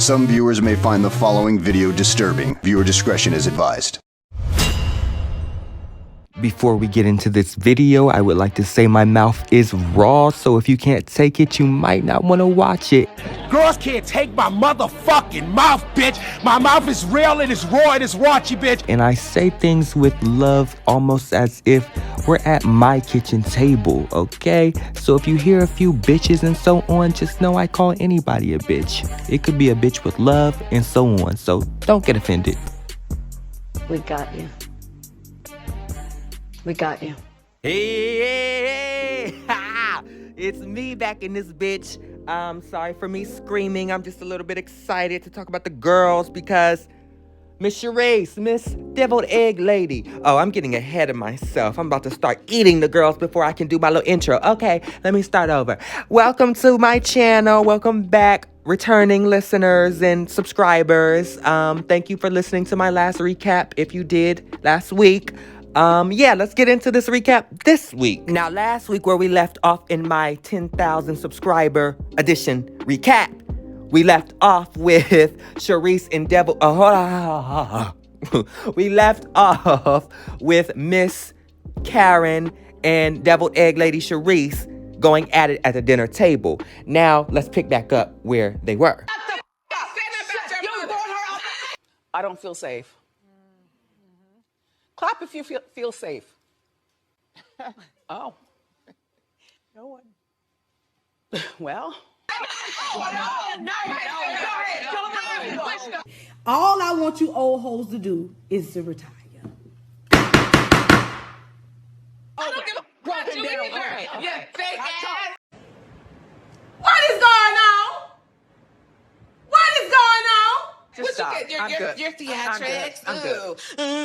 Some viewers may find the following video disturbing. Viewer discretion is advised. Before we get into this video, I would like to say my mouth is raw, so if you can't take it, you might not want to watch it. Girls can't take my motherfucking mouth, bitch. My mouth is real, it is raw, it is raunchy, bitch. And I say things with love, almost as if we're at my kitchen table, okay? So if you hear a few bitches and so on, just know I call anybody a bitch. It could be a bitch with love and so on, so don't get offended. We got you. We got you. Hey, it's me back in this bitch. Sorry for me screaming. I'm just a little bit excited to talk about the girls because Miss Charisse, Miss Deviled Egg Lady. Oh, I'm getting ahead of myself. I'm about to start eating the girls before I can do my little intro. Okay, let me start over. Welcome to my channel. Welcome back, returning listeners and subscribers. Thank you for listening to my last recap if you did last week. Let's get into this recap this week. Now, last week where we left off in my 10,000 subscriber edition recap, we left off with Charisse and Devil. We left off with Miss Karen and Deviled Egg Lady Charisse going at it at the dinner table. Now, let's pick back up where they were. I don't feel safe. Clap if you feel safe. Oh. No one. Well. All I want you old hoes to do is to retire. I don't give a fuck. You fake ass. What is going on? What is going on? Just stop. I'm good. Your theatrics. I'm good.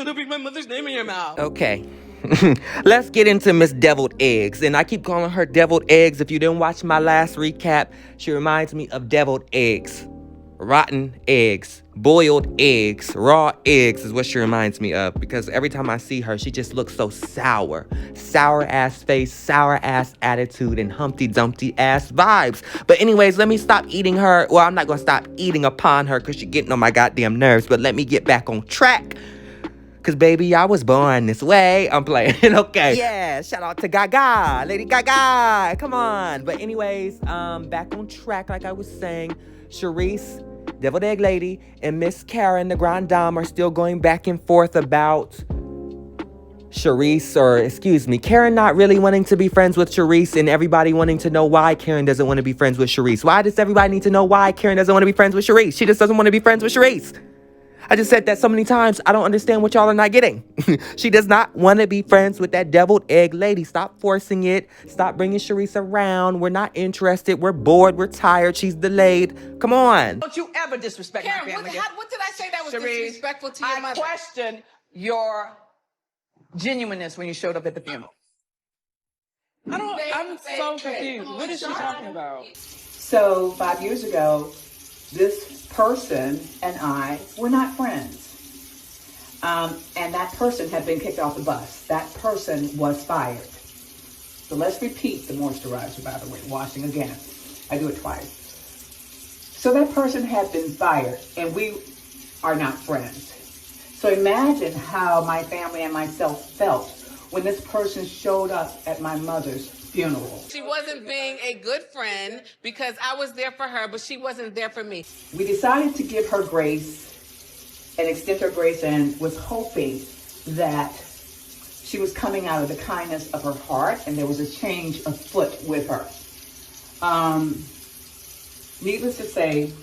Don't bring my mother's name in your mouth. Okay. Let's get into Miss Deviled Eggs. And I keep calling her Deviled Eggs. If you didn't watch my last recap, she reminds me of deviled eggs. Rotten eggs. Boiled eggs. Raw eggs is what she reminds me of. Because every time I see her, she just looks so sour. Sour ass face, sour ass attitude, and Humpty Dumpty ass vibes. But anyways, let me stop eating her. Well, I'm not going to stop eating upon her because she's getting on my goddamn nerves. But let me get back on track. Cause baby, I was born this way. I'm playing, okay. Yeah, shout out to Gaga, Lady Gaga, come on. But anyways, back on track like I was saying. Charisse, Deviled Egg Lady, and Miss Karen, the Grand Dame, are still going back and forth about Karen not really wanting to be friends with Charisse and everybody wanting to know why Karen doesn't want to be friends with Charisse. Why does everybody need to know why Karen doesn't want to be friends with Charisse? She just doesn't want to be friends with Charisse. I just said that so many times, I don't understand what y'all are not getting. She does not want to be friends with that Deviled Egg Lady. Stop forcing it. Stop bringing Charisse around. We're not interested. We're bored. We're tired. She's delayed. Come on. Don't you ever disrespect Karen, my family. what did I say that was Charisse, disrespectful to your I mother? question your genuineness when you showed up at the funeral. I'm so confused. What is she talking about? So 5 years ago, this person and I were not friends. And that person had been kicked off the bus. That person was fired. So let's repeat the moisturizer, by the way, washing again. I do it twice. So that person had been fired and we are not friends. So imagine how my family and myself felt when this person showed up at my mother's funeral. She wasn't being a good friend because I was there for her, but she wasn't there for me. We decided to give her grace and extend her grace and was hoping that she was coming out of the kindness of her heart and there was a change afoot with her. Needless to say,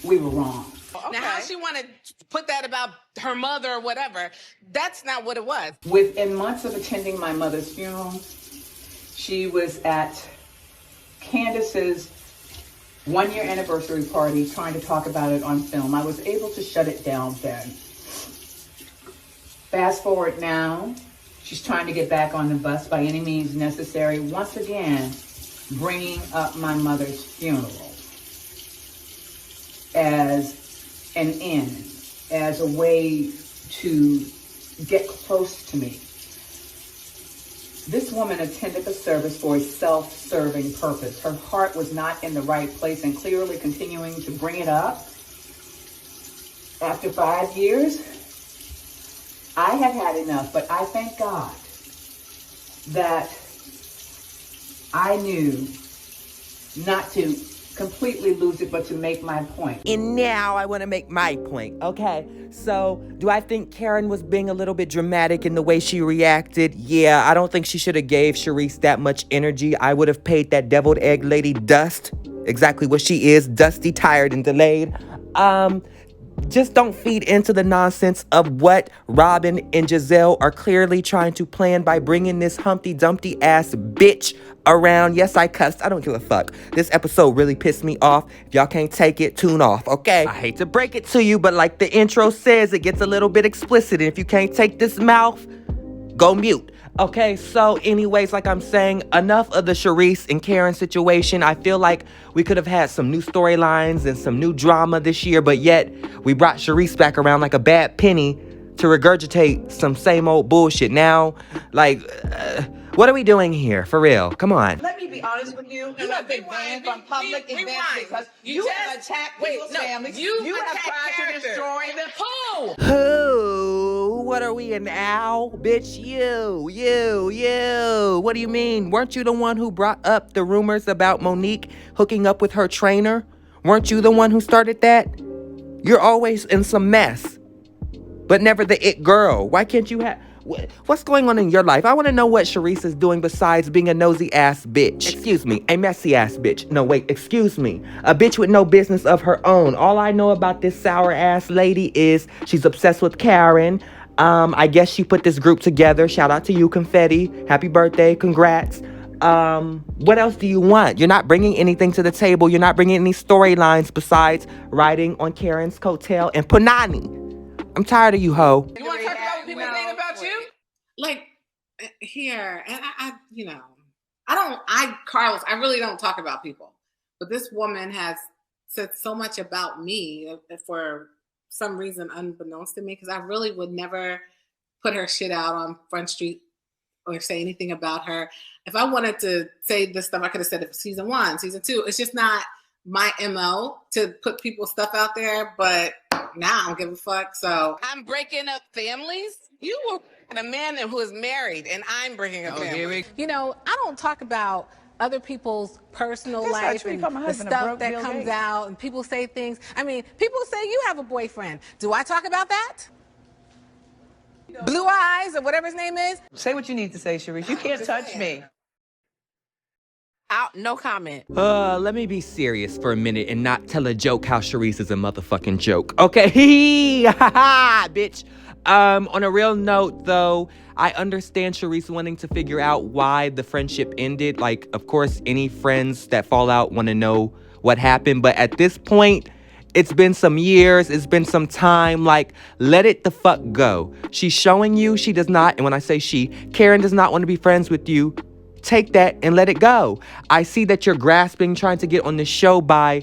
we were wrong. Okay. Now, how she want to put that about her mother or whatever, that's not what it was. Within months of attending my mother's funeral, she was at Candace's 1-year anniversary party trying to talk about it on film. I was able to shut it down then. Fast forward now, she's trying to get back on the bus by any means necessary. Once again, bringing up my mother's funeral as an end, as a way to get close to me. This woman attended the service for a self-serving purpose. Her heart was not in the right place, and clearly continuing to bring it up. After 5 years, I have had enough, but I thank God that I knew not to completely lose it, but to make my point. And now I want to make my point, okay? So, do I think Karen was being a little bit dramatic in the way she reacted? Yeah, I don't think she should have gave Charisse that much energy. I would have paid that deviled egg lady dust, exactly what she is, dusty, tired, and delayed. Just don't feed into the nonsense of what Robin and Giselle are clearly trying to plan by bringing this Humpty Dumpty ass bitch around. Yes, I cussed. I don't give a fuck. This episode really pissed me off. If y'all can't take it, tune off, okay? I hate to break it to you, but like the intro says, it gets a little bit explicit. And if you can't take this mouth, go mute. Okay, so anyways, like I'm saying, enough of the Charisse and Karen situation. I feel like we could have had some new storylines and some new drama this year, but yet we brought Charisse back around like a bad penny to regurgitate some same old bullshit. Now, like, what are we doing here? For real, come on. Let me be honest with you. You have been banned from public events because you have attacked people's families. You have tried to destroy them. Who? Who? What are we in now? Bitch, you. What do you mean? Weren't you the one who brought up the rumors about Monique hooking up with her trainer? Weren't you the one who started that? You're always in some mess, but never the it girl. Why can't you have... What's going on in your life? I want to know what Charisse is doing besides being a nosy ass bitch. Excuse me, a messy ass bitch. No, wait, excuse me. A bitch with no business of her own. All I know about this sour ass lady is she's obsessed with Karen. I guess she put this group together. Shout out to you, Confetti. Happy birthday, congrats. What else do you want? You're not bringing anything to the table. You're not bringing any storylines besides riding on Karen's coattail and Punani. I'm tired of you, ho. You want to talk about what people think about you? Like here, and Carlos, I really don't talk about people, but this woman has said so much about me for some reason unbeknownst to me, because I really would never put her shit out on Front Street or say anything about her. If I wanted to say this stuff, I could have said it for season 1, season 2. It's just not my MO to put people's stuff out there, but now I don't give a fuck. So I'm breaking up families. You were a man who is married, and I'm breaking up families. You know, I don't talk about other people's personal life and the stuff that comes out, and people say things. I mean, people say you have a boyfriend. Do I talk about that? Blue Eyes or whatever his name is? Say what you need to say, Charisse. You can't touch me. Out, no comment. Let me be serious for a minute and not tell a joke how Charisse is a motherfucking joke. Okay, bitch. On a real note, though, I understand Charisse wanting to figure out why the friendship ended. Like, of course, any friends that fall out want to know what happened. But at this point, it's been some years. It's been some time. Like, let it the fuck go. She's showing you she does not, and when I say she, Karen does not want to be friends with you. Take that and let it go. I see that you're grasping, trying to get on the show by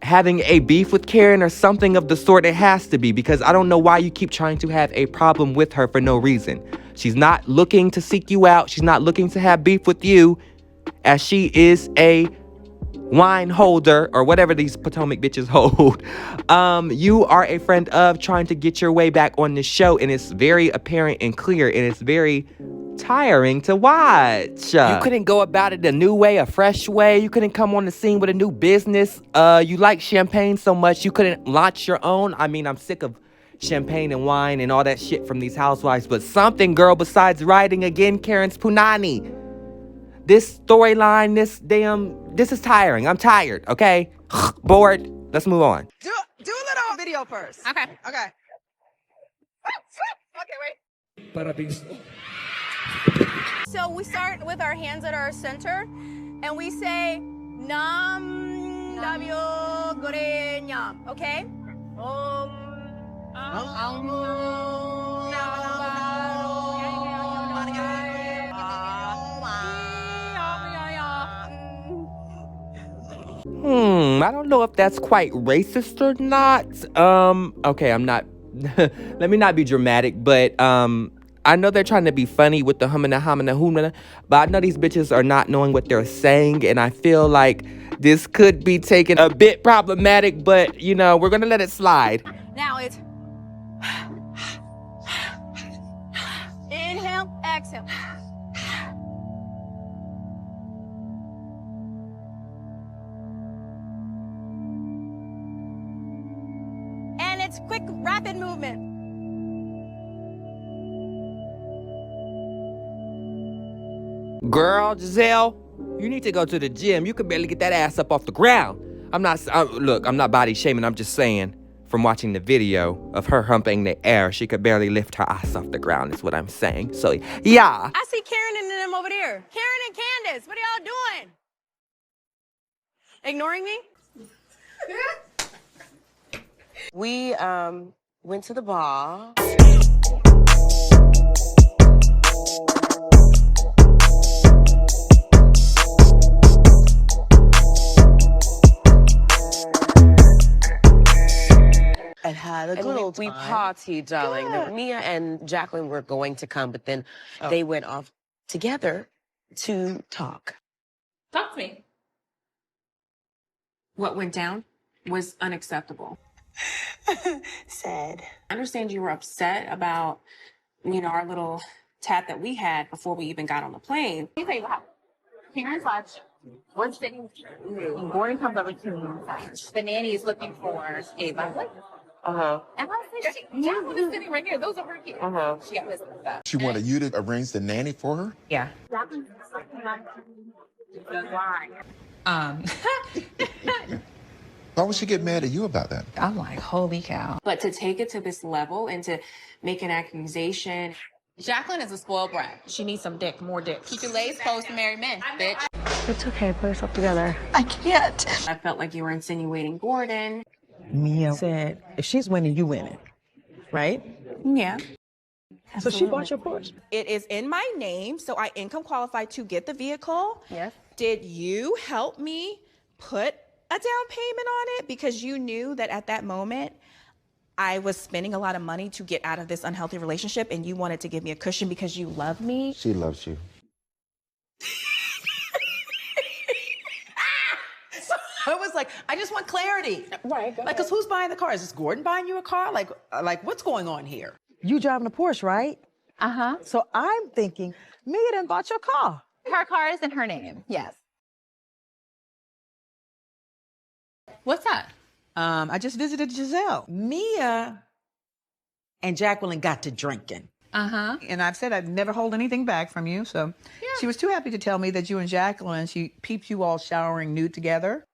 having a beef with Karen or something of the sort. It has to be, because I don't know why you keep trying to have a problem with her for no reason. She's not looking to seek you out. She's not looking to have beef with you, as she is a wine holder or whatever these Potomac bitches hold. You are a friend of, trying to get your way back on the show, and it's very apparent and clear, and it's very tiring to watch. You couldn't go about it a new way, a fresh way. You couldn't come on the scene with a new business. You like champagne so much you couldn't launch your own. I mean, I'm sick of champagne and wine and all that shit from these housewives, but something, girl, besides riding again Karen's Punani. This storyline, this is tiring. I'm tired, okay? Bored. Let's move on. Do a little video first. Okay. Okay, wait. So we start with our hands at our center, and we say Nam Namyo Gore Nyam. Okay? I don't know if that's quite racist or not. Okay, I'm not, let me not be dramatic, but, I know they're trying to be funny with the humana hamana humana, but I know these bitches are not knowing what they're saying, and I feel like this could be taken a bit problematic, but, you know, we're gonna let it slide. Now it's inhale, exhale. And it's quick, rapid movement. Girl, Giselle, you need to go to the gym. You could barely get that ass up off the ground. Look, I'm not body shaming. I'm just saying, from watching the video of her humping the air, she could barely lift her ass off the ground, is what I'm saying. So, yeah. I see Karen and them over there. Karen and Candace, what are y'all doing? Ignoring me? We went to the bar. And had a good old We time. partied, darling. Good. Mia and Jacqueline were going to come, but then they went off together to talk. Talk to me. What went down was unacceptable. Sad. I understand you were upset about, our little tat that we had before we even got on the plane. Let me tell you what happened. Parents watch. We're sitting. Gordon comes over to me. The nanny is looking for a blanket. Uh-huh. And I said, Jacqueline is sitting right here. Those are her kids. Uh-huh. She got pissed with that. She wanted you to arrange the nanny for her? Yeah. Jacqueline's why? Why would she get mad at you about that? I'm like, holy cow. But to take it to this level and to make an accusation. Jacqueline is a spoiled brat. She needs some dick, more dick. Keep your legs closed to marry men, bitch. It's okay. Put yourself together. I can't. I felt like you were insinuating Gordon. Mia said, if she's winning, you winning. Right? Yeah. So she bought your Porsche. It is in my name, so I income qualified to get the vehicle. Yes. Did you help me put a down payment on it because you knew that at that moment I was spending a lot of money to get out of this unhealthy relationship and you wanted to give me a cushion because you love me? She loves you. I was like, I just want clarity. Right. Like, because who's buying the car? Is this Gordon buying you a car? Like what's going on here? You driving a Porsche, right? Uh-huh. So I'm thinking, Mia done bought your car. Her car is in her name. Yes. What's that? I just visited Giselle. Mia and Jacqueline got to drinking. Uh-huh. And I've said I'd never hold anything back from you, so she was too happy to tell me that you and Jacqueline, she peeped you all showering nude together.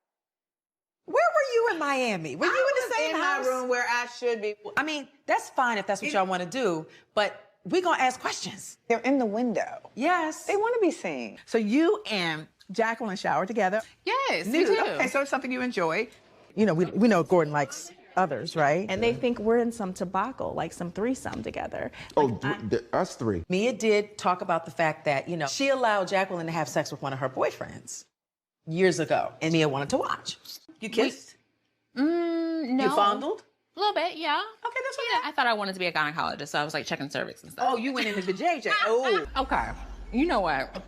Where were you in Miami? Were you in the same house? my room where I should be. I mean, that's fine if that's what y'all want to do, but we're going to ask questions. They're in the window. Yes. They want to be seen. So you and Jacqueline showered together. Yes, Nude. we do. Okay, so it's something you enjoy. You know, we know Gordon likes others, right? And they think we're in some tobacco, like some threesome together. Us three. Mia did talk about the fact that, she allowed Jacqueline to have sex with one of her boyfriends years ago, and Mia wanted to watch. You kissed? No. You fondled? A little bit, yeah. Okay, that's what I thought I wanted to be a gynecologist, so I was like checking cervix and stuff. Oh, you went into the JJ. Oh. Okay. You know what?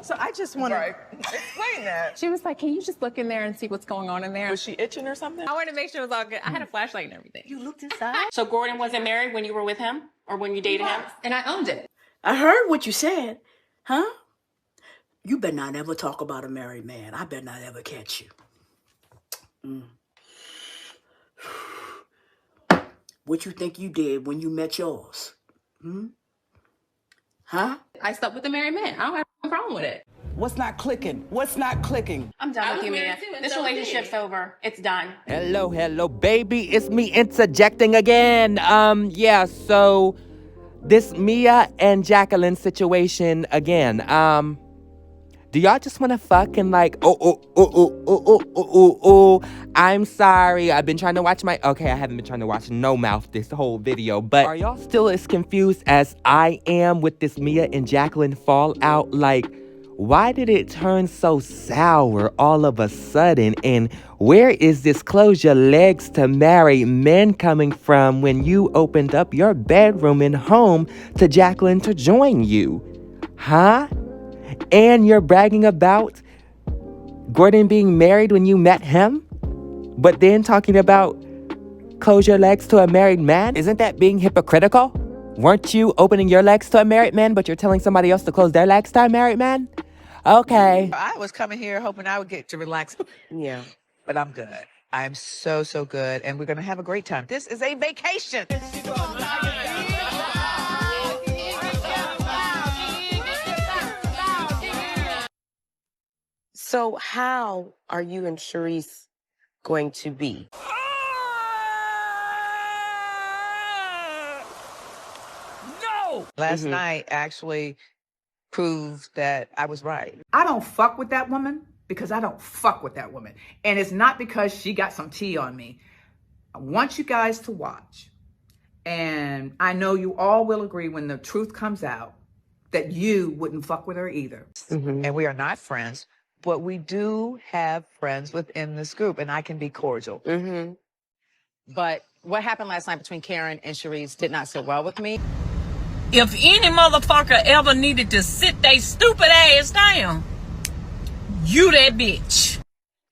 So I just want to explain that. She was like, can you just look in there and see what's going on in there? Was she itching or something? I wanted to make sure it was all good. I had a flashlight and everything. You looked inside? So Gordon wasn't married when you were with him or when you dated him? And I owned it. I heard what you said. Huh? You better not ever talk about a married man. I better not ever catch you. What you think you did when you met yours? Huh? I slept with a married man. I don't have a problem with it. What's not clicking? What's not clicking? I'm done with you, Mia. This relationship's over. It's done. Hello, baby. It's me interjecting again. So this Mia and Jacqueline situation again. Do y'all just want to fuck and like, I'm sorry. I've been trying to watch I haven't been trying to watch no mouth this whole video, but are y'all still as confused as I am with this Mia and Jacqueline fallout? Like, Why did it turn so sour all of a sudden? And where is this close your legs to marry men coming from when you opened up your bedroom and home to Jacqueline to join you? Huh? And you're bragging about Gordon being married when you met him? But then talking about close your legs to a married man? Isn't that being hypocritical? Weren't you opening your legs to a married man, but you're telling somebody else to close their legs to a married man? Okay. I was coming here hoping I would get to relax. Yeah. But I'm good. I'm so, so good. And we're going to have a great time. This is a vacation. So how are you and Charisse going to be? No! Last night actually proved that I was right. I don't fuck with that woman because I don't fuck with that woman. And it's not because she got some tea on me. I want you guys to watch. And I know you all will agree when the truth comes out that you wouldn't fuck with her either. And we are not friends, but we do have friends within this group, and I can be cordial. But what happened last night between Karen and Charisse did not sit well with me. If any motherfucker ever needed to sit they stupid ass down, you that bitch.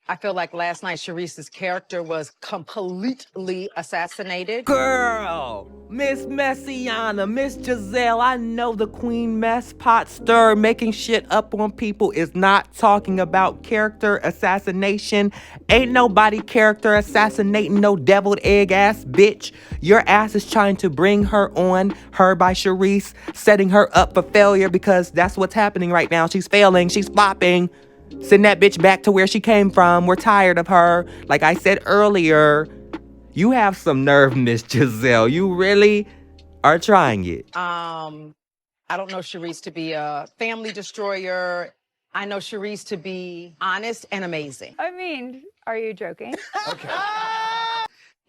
I feel like last night Charisse's character was completely assassinated. Girl, Miss Messiana, Miss Giselle, I know the Queen Mess Pot Stir making shit up on people is not talking about character assassination. Ain't nobody character assassinating no deviled egg ass bitch. Your ass is trying to bring her on, her by Charisse, setting her up for failure because that's what's happening right now. She's failing, she's flopping. Send that bitch back to where she came from. We're tired of her. Like I said earlier, you have some nerve, Miss Giselle. You really are trying it. I don't know Charisse to be a family destroyer. I know Charisse to be honest and amazing. I mean, are you joking? Okay.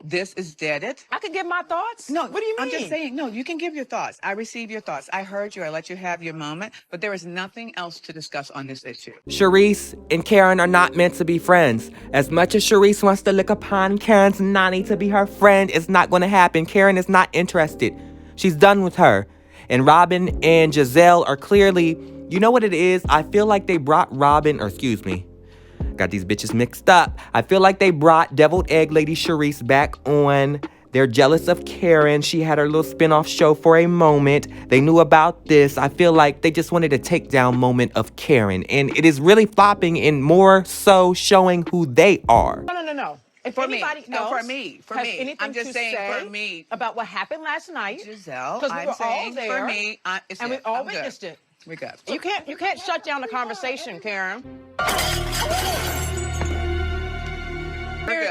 This is deaded. I could give my thoughts. No, what do you mean? I'm just saying, no, you can give your thoughts. I receive your thoughts. I heard you. I let you have your moment, but there is nothing else to discuss on this issue. Charisse and Karen are not meant to be friends. As much as Charisse wants to look upon Karen's nanny to be her friend, it's not going to happen. Karen is not interested. She's done with her. And Robin and Giselle are clearly, you know what it is? I feel like they brought got these bitches mixed up. I feel like they brought Deviled Egg Lady Charisse back on. They're jealous of Karen. She had her little spinoff show for a moment. They knew about this. I feel like they just wanted a takedown moment of Karen. And it is really flopping and more so showing who they are. No. If For anybody me. else No, for me. For has me. anything I'm just to saying say for me. about what happened last night, Giselle, because we I'm were saying all there, for me, and we all witnessed it. We good. You can't shut down the conversation, Karen.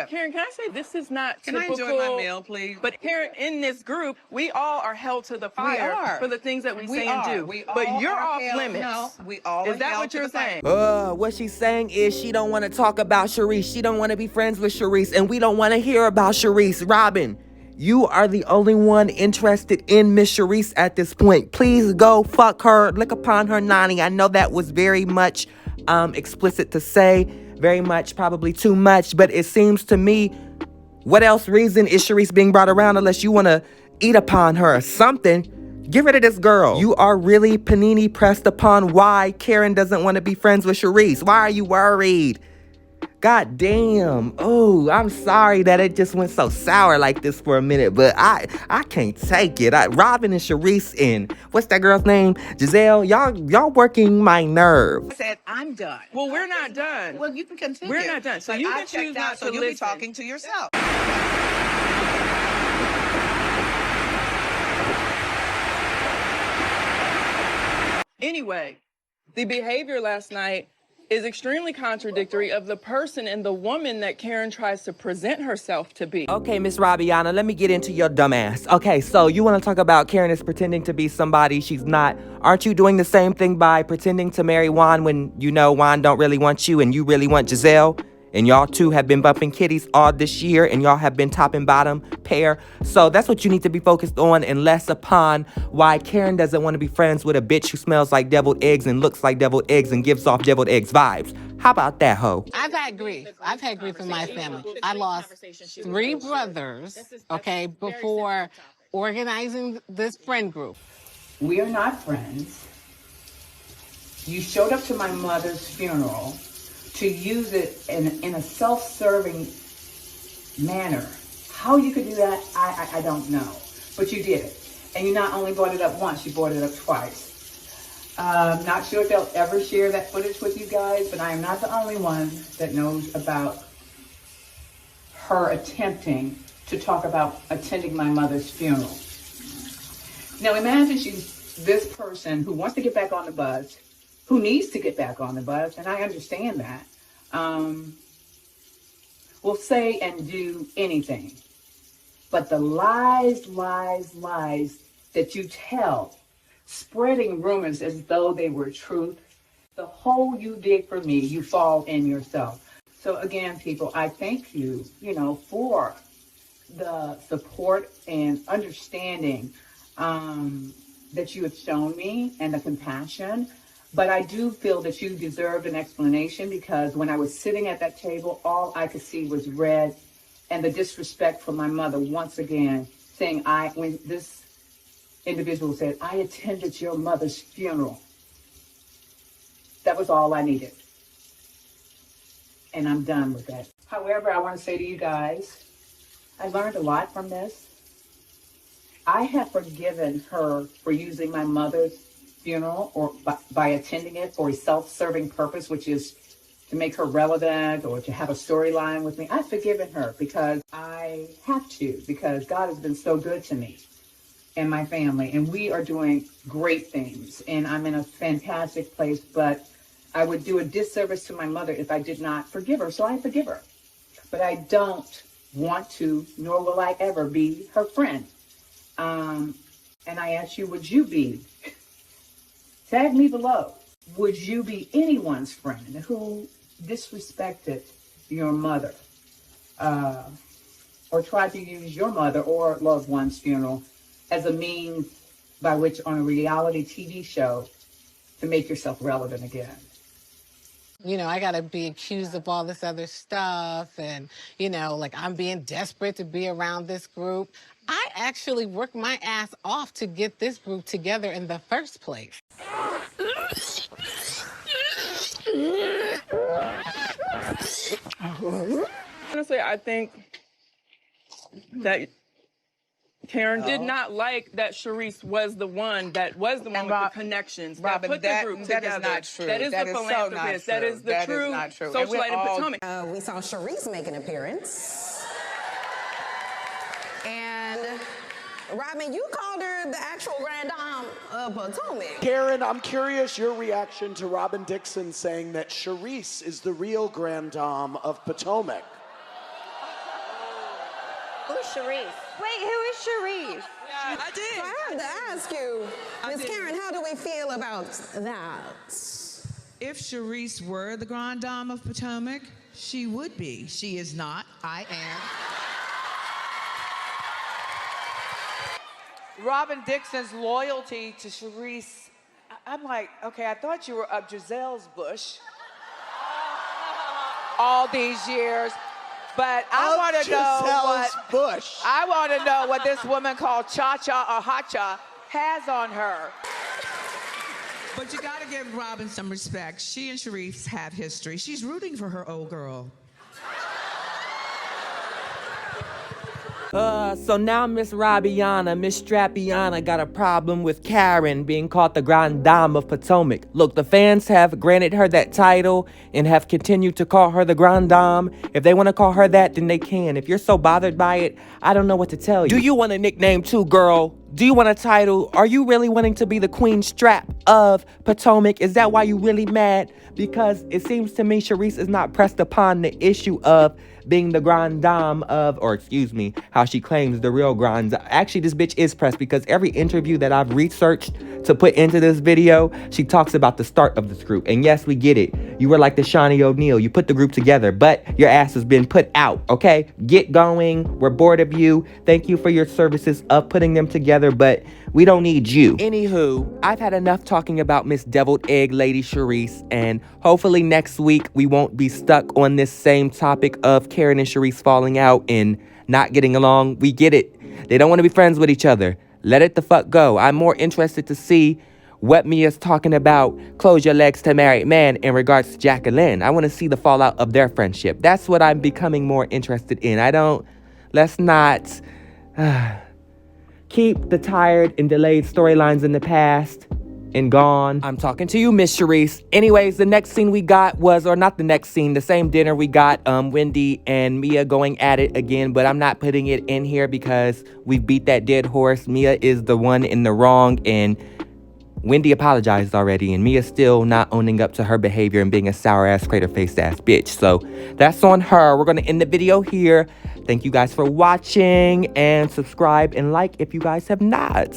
Karen, can I say this is not Can I typical? enjoy my meal, please? But Karen, in this group, we all are held to the fire are. for the things that we say are. and do. We But all you're are off held- limits. No, we all Is are that held what to you're the fire. saying? What she's saying is she don't want to talk about Charisse. She don't want to be friends with Charisse. And we don't want to hear about Charisse. Robin, you are the only one interested in Miss Charisse at this point. Please go fuck her. Lick upon her nanny. I know that was very much explicit to say. Very much, probably too much. But it seems to me, what else reason is Charisse being brought around unless you want to eat upon her or something? Get rid of this girl. You are really panini pressed upon why Karen doesn't want to be friends with Charisse. Why are you worried? God damn. Oh, I'm sorry that it just went so sour like this for a minute, but I can't take it. Robin and Charisse and what's that girl's name? Giselle, y'all working my nerve. I said I'm done. Well, we're not done. Well, you can continue. We're not done. So But you I can choose checked out, not so to you'll be listen. talking to yourself. Anyway, the behavior last night is extremely contradictory of the person and the woman that Karen tries to present herself to be. Okay, Miss Rabiana, let me get into your dumb ass. Okay, so you want to talk about Karen is pretending to be somebody she's not. Aren't you doing the same thing by pretending to marry Juan when you know Juan don't really want you and you really want Giselle? And y'all two have been bumping kitties all this year, and y'all have been top and bottom pair. So that's what you need to be focused on, and less upon why Karen doesn't want to be friends with a bitch who smells like deviled eggs and looks like deviled eggs and gives off deviled eggs vibes. How about that, ho? I've had grief. I've had grief in my family. I lost 3 brothers, okay, before organizing this friend group. We are not friends. You showed up to my mother's funeral to use it in a self-serving manner. How you could do that, I don't know. But you did it. And you not only brought it up once, you brought it up twice. Not sure if they'll ever share that footage with you guys, but I am not the only one that knows about her attempting to talk about attending my mother's funeral. Now imagine she's this person who wants to get back on the bus, who needs to get back on the bus, and I understand that, will say and do anything. But the lies that you tell, spreading rumors as though they were truth, the hole you dig for me, you fall in yourself. So again, people, I thank you, for the support and understanding that you have shown me and the compassion. But I do feel that you deserved an explanation, because when I was sitting at that table, all I could see was red and the disrespect for my mother once again, saying when this individual said, I attended your mother's funeral. That was all I needed. And I'm done with that. However, I want to say to you guys, I learned a lot from this. I have forgiven her for using my mother's funeral or by attending it for a self-serving purpose, which is to make her relevant or to have a storyline with me. I've forgiven her because I have to, because God has been so good to me and my family, and we are doing great things, and I'm in a fantastic place, but I would do a disservice to my mother if I did not forgive her, so I forgive her. But I don't want to, nor will I ever be her friend. And I ask you, would you be? Tag me below. Would you be anyone's friend who disrespected your mother or tried to use your mother or loved one's funeral as a means by which on a reality TV show to make yourself relevant again? I got to be accused of all this other stuff and, like I'm being desperate to be around this group. I actually worked my ass off to get this group together in the first place. Honestly, I think that Karen did not like that Sharice was the one with the connections that put the group together. That is not true. That is the philanthropist. That is the true socialite in Potomac. We saw Sharice make an appearance. And Robin, you called her the actual Grand Dame of Potomac. Karen, I'm curious your reaction to Robin Dixon saying that Sharice is the real Grand Dame of Potomac. Who's Sharice? Wait, who is Sharice? Yeah, I did. So I have to ask you, Ms. Karen, how do we feel about that? If Sharice were the Grand Dame of Potomac, she would be. She is not. I am. Robin Dixon's loyalty to Sharice, I'm like, okay, I thought you were up Giselle's bush all these years, but I want to know what this woman called Cha-Cha or Hacha has on her. But you got to give Robin some respect. She and Sharice have history. She's rooting for her old girl. So now Miss Strappiana got a problem with Karen being called the Grand Dame of Potomac. Look, the fans have granted her that title and have continued to call her the Grand Dame. If they want to call her that, then they can. If you're so bothered by it, I don't know what to tell you. Do you want a nickname too, girl? Do you want a title? Are you really wanting to be the Queen Strap of Potomac? Is that why you really mad? Because it seems to me Sharice is not pressed upon the issue of being the Grand Dame of, or excuse me, how she claims the real Grand Dame. Actually, this bitch is pressed because every interview that I've researched to put into this video, she talks about the start of this group. And yes, we get it. You were like the Shawnee O'Neal. You put the group together, but your ass has been put out, okay? Get going. We're bored of you. Thank you for your services of putting them together, but we don't need you. Anywho, I've had enough talking about Miss Deviled Egg Lady Charisse, and hopefully next week we won't be stuck on this same topic of Karen and Charisse falling out and not getting along. We get it. They don't want to be friends with each other. Let it the fuck go. I'm more interested to see what Mia's talking about, close your legs to married man, in regards to Jacqueline. I want to see the fallout of their friendship. That's what I'm becoming more interested in. Let's not keep the tired and delayed storylines in the past and gone. I'm talking to you, Miss Charisse. Anyways, the next scene we got was, or not the next scene, the same dinner we got Wendy and Mia going at it again, but I'm not putting it in here because we beat that dead horse. Mia is the one in the wrong, and Wendy apologized already, and Mia's still not owning up to her behavior and being a sour-ass, crater-faced ass bitch. So that's on her. We're gonna end the video here. Thank you guys for watching, and subscribe and like if you guys have not.